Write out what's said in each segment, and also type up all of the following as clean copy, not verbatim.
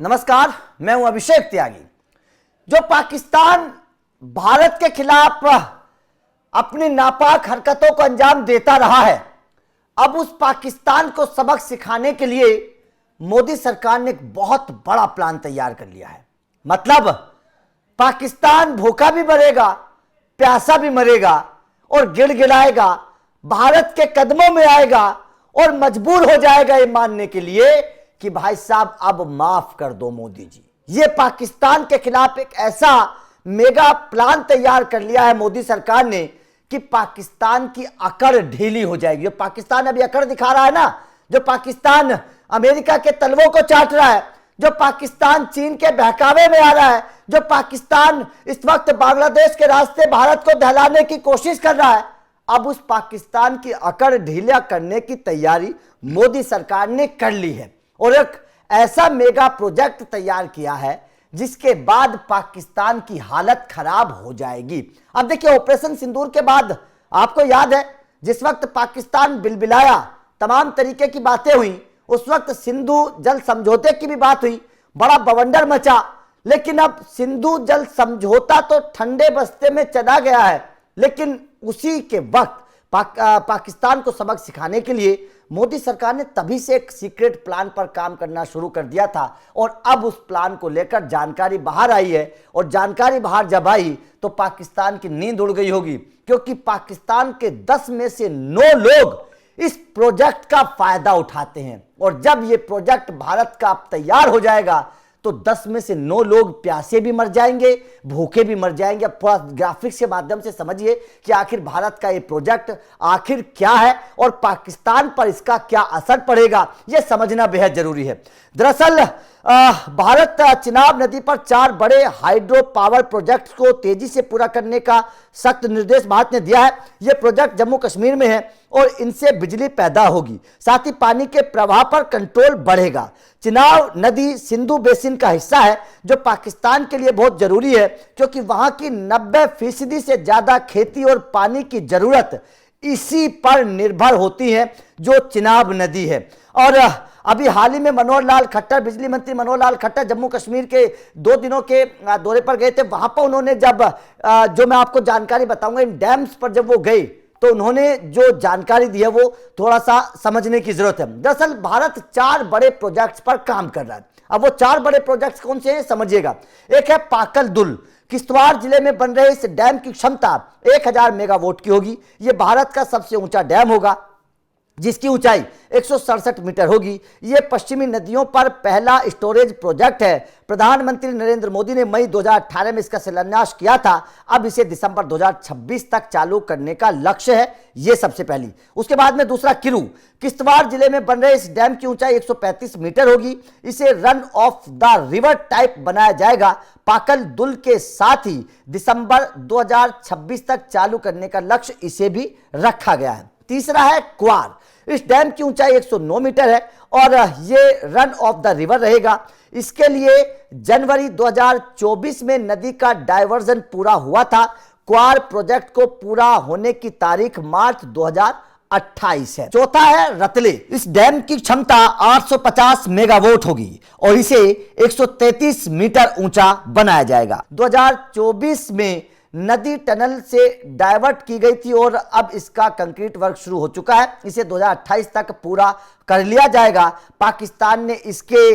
नमस्कार, मैं हूं अभिषेक त्यागी। जो पाकिस्तान भारत के खिलाफ अपनी नापाक हरकतों को अंजाम देता रहा है, अब उस पाकिस्तान को सबक सिखाने के लिए मोदी सरकार ने एक बहुत बड़ा प्लान तैयार कर लिया है। मतलब पाकिस्तान भूखा भी मरेगा, प्यासा भी मरेगा और गिड़गिड़ाएगा, भारत के कदमों में आएगा और मजबूर हो जाएगा ये मानने के लिए कि भाई साहब अब माफ कर दो मोदी जी। ये पाकिस्तान के खिलाफ एक ऐसा मेगा प्लान तैयार कर लिया है मोदी सरकार ने कि पाकिस्तान की अकड़ ढीली हो जाएगी। जो पाकिस्तान अभी अकड़ दिखा रहा है ना, जो पाकिस्तान अमेरिका के तलवों को चाट रहा है, जो पाकिस्तान चीन के बहकावे में आ रहा है, जो पाकिस्तान इस वक्त बांग्लादेश के रास्ते भारत को दहलाने की कोशिश कर रहा है, अब उस पाकिस्तान की अकड़ ढीला करने की तैयारी मोदी सरकार ने कर ली है और एक ऐसा मेगा प्रोजेक्ट तैयार किया है जिसके बाद पाकिस्तान की हालत खराब हो जाएगी। अब देखिए, ऑपरेशन सिंदूर के बाद आपको याद है जिस वक्त पाकिस्तान बिलबिलाया, तमाम तरीके की बातें हुई, उस वक्त सिंधु जल समझौते की भी बात हुई, बड़ा बवंडर मचा। लेकिन अब सिंधु जल समझौता तो ठंडे बस्ते में चला गया है, लेकिन उसी के वक्त पाकिस्तान को सबक सिखाने के लिए मोदी सरकार ने तभी से एक सीक्रेट प्लान पर काम करना शुरू कर दिया था और अब उस प्लान को लेकर जानकारी बाहर आई है। और जानकारी बाहर जब आई तो पाकिस्तान की नींद उड़ गई होगी, क्योंकि पाकिस्तान के 10 में से 9 लोग इस प्रोजेक्ट का फायदा उठाते हैं। और जब ये प्रोजेक्ट भारत का तैयार हो जाएगा तो 10 में से 9 लोग प्यासे भी मर जाएंगे, भूखे भी मर जाएंगे। अब थोड़ा ग्राफिक्स के माध्यम से समझिए कि आखिर भारत का ये प्रोजेक्ट आखिर क्या है और पाकिस्तान पर इसका क्या असर पड़ेगा, यह समझना बेहद जरूरी है। दरअसल भारत चिनाब नदी पर 4 बड़े हाइड्रो पावर प्रोजेक्ट्स को तेजी से पूरा करने का सख्त निर्देश भारत ने दिया है। यह प्रोजेक्ट जम्मू कश्मीर में है और इनसे बिजली पैदा होगी, साथ ही पानी के प्रवाह पर कंट्रोल बढ़ेगा। चिनाब नदी सिंधु बेसिन का हिस्सा है जो पाकिस्तान के लिए बहुत जरूरी है, क्योंकि वहां की 90% से ज्यादा खेती और पानी की जरूरत इसी पर निर्भर होती है जो चिनाब नदी है। और अभी हाल ही में मनोहर लाल खट्टर, बिजली मंत्री मनोहर लाल खट्टर जम्मू कश्मीर के 2 दिनों के दौरे पर गए थे। वहां पर उन्होंने जब जो मैं आपको जानकारी बताऊंगा, इन डैम्स पर जब वो गए तो उन्होंने जो जानकारी दी है वो थोड़ा सा समझने की जरूरत है। दरअसल भारत 4 बड़े प्रोजेक्ट्स पर काम कर रहा है। अब वो 4 बड़े प्रोजेक्ट्स कौन से हैं समझिएगा। एक है पाकल दुल, किश्तवाड़ जिले में बन रहे इस डैम की क्षमता 1000 मेगावाट की होगी। यह भारत का सबसे ऊंचा डैम होगा जिसकी ऊंचाई 167 मीटर होगी। यह पश्चिमी नदियों पर पहला स्टोरेज प्रोजेक्ट है। प्रधानमंत्री नरेंद्र मोदी ने मई 2018 में इसका शिलान्यास किया था। अब इसे दिसंबर 2026 तक चालू करने का लक्ष्य है, यह सबसे पहली। उसके बाद में दूसरा किरू, किश्तवाड़ जिले में बन रहे इस डैम की ऊंचाई 135 मीटर होगी। इसे run of the river type बनाया जाएगा। पाकल दुल के साथ ही दिसंबर 2026 तक चालू करने का लक्ष्य इसे भी रखा गया है। तीसरा है क्वार, इस डैम की ऊंचाई 109 मीटर है और यह रन ऑफ द रिवर रहेगा। इसके लिए जनवरी 2024 में नदी का डायवर्जन पूरा हुआ था। क्वार प्रोजेक्ट को पूरा होने की तारीख मार्च 2028 है। चौथा है रतले, इस डैम की क्षमता 850 मेगावाट होगी और इसे 133 मीटर ऊंचा बनाया जाएगा। 2024 में नदी टनल से डाइवर्ट की गई थी और अब इसका कंक्रीट वर्क शुरू हो चुका है। इसे 2028 तक पूरा कर लिया जाएगा। पाकिस्तान ने इसके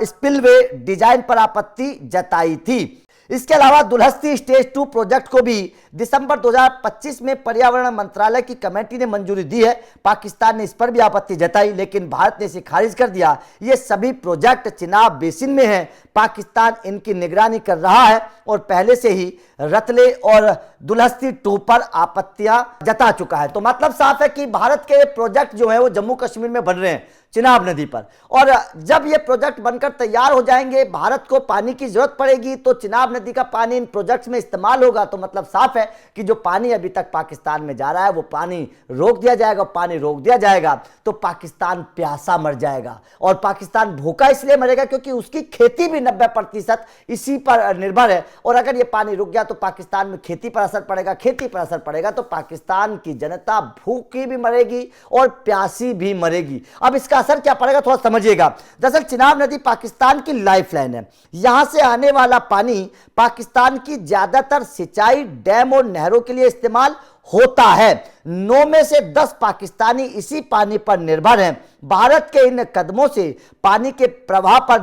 स्पिलवे डिजाइन पर आपत्ति जताई थी। इसके अलावा दुलहस्ती स्टेज 2 प्रोजेक्ट को भी दिसंबर 2025 में पर्यावरण मंत्रालय की कमेटी ने मंजूरी दी है। पाकिस्तान ने इस पर भी आपत्ति जताई, लेकिन भारत ने इसे खारिज कर दिया। ये सभी प्रोजेक्ट चिनाब बेसिन में हैं। पाकिस्तान इनकी निगरानी कर रहा है और पहले से ही रतले और दुलहस्ती 2 पर आपत्तियां जता चुका है। तो मतलब साफ है कि भारत के प्रोजेक्ट जो है वो जम्मू कश्मीर में बन रहे हैं चिनाब नदी पर, और जब ये प्रोजेक्ट बनकर तैयार हो जाएंगे, भारत को पानी की जरूरत पड़ेगी तो चिनाब नदी का पानी इन प्रोजेक्ट्स में इस्तेमाल होगा। तो मतलब साफ है कि जो पानी अभी तक पाकिस्तान में जा रहा है वो पानी रोक दिया जाएगा। पानी रोक दिया जाएगा तो पाकिस्तान प्यासा मर जाएगा और पाकिस्तान भूखा इसलिए मरेगा क्योंकि उसकी खेती भी 90% इसी पर निर्भर है। और अगर ये पानी रुक गया तो पाकिस्तान में खेती पर असर पड़ेगा, खेती पर असर पड़ेगा तो पाकिस्तान की जनता भूखी भी मरेगी और प्यासी भी मरेगी। अब इसका असर क्या पड़ेगा थोड़ा समझिएगा। दरअसल चिनाब नदी पाकिस्तान की लाइफलाइन है। यहां से आने वाला पानी पाकिस्तान की ज्यादातर सिंचाई, डैम और नहरों के लिए इस्तेमाल होता है। 9 में से 10 पाकिस्तानी इसी पानी पर निर्भर हैं। भारत के इन कदमों से पानी के प्रवाह पर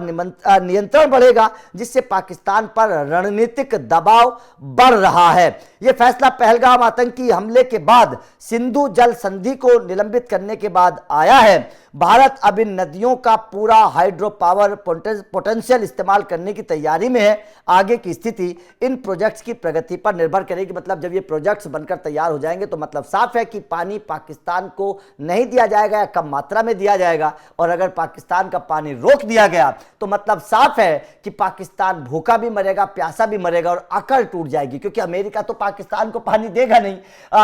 नियंत्रण बढ़ेगा, जिससे पाकिस्तान पर रणनीतिक दबाव बढ़ रहा है। यह फैसला पहलगाम आतंकी हमले के बाद सिंधु जल संधि को निलंबित करने के बाद आया है। भारत अब इन नदियों का पूरा हाइड्रो पावर पोटेंशियल इस्तेमाल करने की तैयारी में है। आगे की स्थिति इन प्रोजेक्ट्स की प्रगति पर निर्भर करेगी। मतलब जब ये प्रोजेक्ट्स बनकर तैयार हो जाएंगे तो मतलब साफ है कि पानी पाकिस्तान को नहीं दिया जाएगा या कम मात्रा में दिया जाएगा। और अगर पाकिस्तान का पानी रोक दिया गया तो मतलब साफ है कि पाकिस्तान भूखा भी मरेगा, प्यासा भी मरेगा और अकड़ टूट जाएगी। क्योंकि अमेरिका तो पाकिस्तान को पानी देगा नहीं,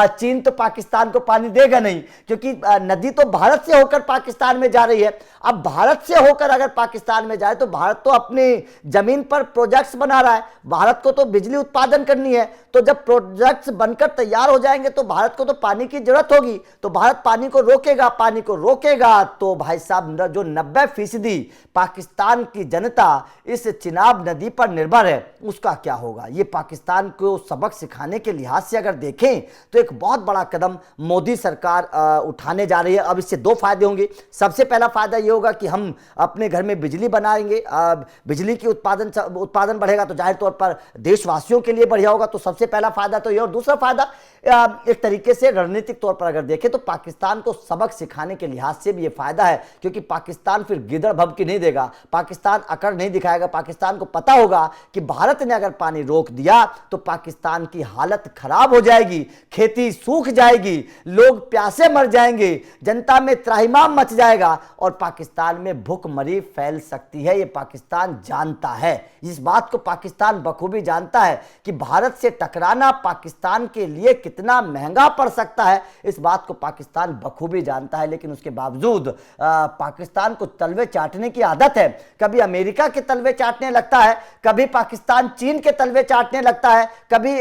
चीन तो पाकिस्तान को पानी देगा नहीं, क्योंकि नदी तो भारत से होकर पाकिस्तान में जा रही है। अब भारत से होकर अगर पाकिस्तान में जाए तो भारत तो अपनी जमीन पर प्रोजेक्ट्स बना रहा है, भारत को तो बिजली उत्पादन करनी है। तो जब प्रोजेक्ट्स बनकर तैयार हो जाएंगे तो भारत को तो पानी की जरूरत होगी, तो भारत पानी को रोकेगा तो भाई साहब जो 90% पाकिस्तान की जनता इस चिनाब नदी पर निर्भर है, उसका क्या होगा। ये पाकिस्तान को सबक सिखाने के लिहाज से अगर देखें तो एक बहुत बड़ा कदम मोदी सरकार उठाने जा रही है। अब इससे 2 फायदे होंगे। सबसे पहला फायदा ये होगा कि हम अपने घर में बिजली बनाएंगे, बिजली की उत्पादन बढ़ेगा तो जाहिर तौर पर देशवासियों के लिए बढ़िया होगा। तो सबसे पहला फायदा तो ये। और दूसरा फायदा एक तरीके से रणनीतिक तौर पर अगर देखें तो पाकिस्तान को सबक सिखाने के लिहाज से भी ये फायदा है, क्योंकि पाकिस्तान फिर गिदड़ भभकी नहीं देगा, पाकिस्तान अकड़ नहीं दिखाएगा। पाकिस्तान को पता होगा कि भारत ने अगर पानी रोक दिया तो पाकिस्तान की हालत खराब हो जाएगी, खेती सूख जाएगी, लोग प्यासे मर जाएंगे, जनता में त्राहिमाम मच जाएगा और पाकिस्तान में भूखमरी फैल सकती है। ये पाकिस्तान जानता है, इस बात को पाकिस्तान बखूबी जानता है कि भारत से टकराना पाकिस्तान के लिए कितना महंगा पड़ सकता है। इस बात को पाकिस्तान बखूबी जानता है, लेकिन उसके बावजूद पाकिस्तान को तलवे चाटने की आदत है। कभी अमेरिका के तलवे चाटने लगता है, कभी पाकिस्तान चीन के तलवे चाटने लगता है, कभी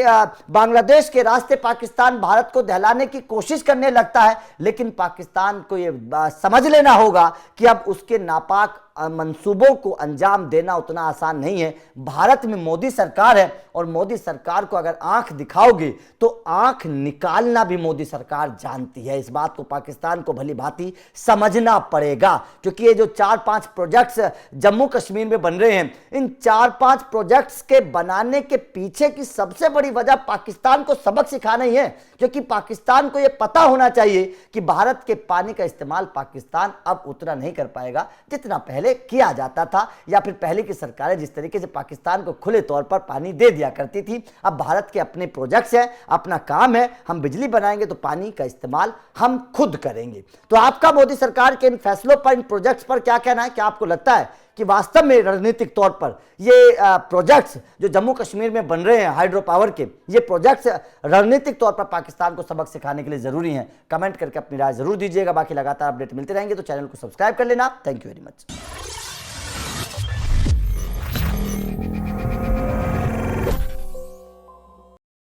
बांग्लादेश के रास्ते पाकिस्तान भारत को दहलाने की कोशिश करने लगता है। लेकिन पाकिस्तान को यह समझ लेना होगा कि अब उसके नापाक मंसूबों को अंजाम देना उतना आसान नहीं है। भारत में मोदी सरकार है और मोदी सरकार को अगर आंख दिखाओगे तो आंख निकालना भी मोदी सरकार जानती है। इस बात को पाकिस्तान को भली भांति समझना पड़ेगा, क्योंकि ये जो 4-5 प्रोजेक्ट्स जम्मू कश्मीर में बन रहे हैं, इन 4-5 प्रोजेक्ट्स के बनाने के पीछे की सबसे बड़ी वजह पाकिस्तान को सबक सिखाना ही है। क्योंकि पाकिस्तान को यह पता होना चाहिए कि भारत के पानी का इस्तेमाल पाकिस्तान अब उतना नहीं कर पाएगा जितना पहले किया जाता था, या फिर पहले की सरकारें जिस तरीके से पाकिस्तान को खुले तौर पर पानी दे दिया करती थी। अब भारत के अपने प्रोजेक्ट्स हैं, अपना काम है, हम बिजली बनाएंगे तो पानी का इस्तेमाल हम खुद करेंगे। तो आपका मोदी सरकार के इन फैसलों पर, इन प्रोजेक्ट्स पर क्या कहना है? क्या आपको लगता है कि वास्तव में रणनीतिक तौर पर ये प्रोजेक्ट्स जो जम्मू कश्मीर में बन रहे हैं हाइड्रो पावर के, ये प्रोजेक्ट्स रणनीतिक तौर पर पाकिस्तान को सबक सिखाने के लिए जरूरी हैं? कमेंट करके अपनी राय जरूर दीजिएगा। बाकी लगातार अपडेट मिलते रहेंगे तो चैनल को सब्सक्राइब कर लेना। Thank you very much.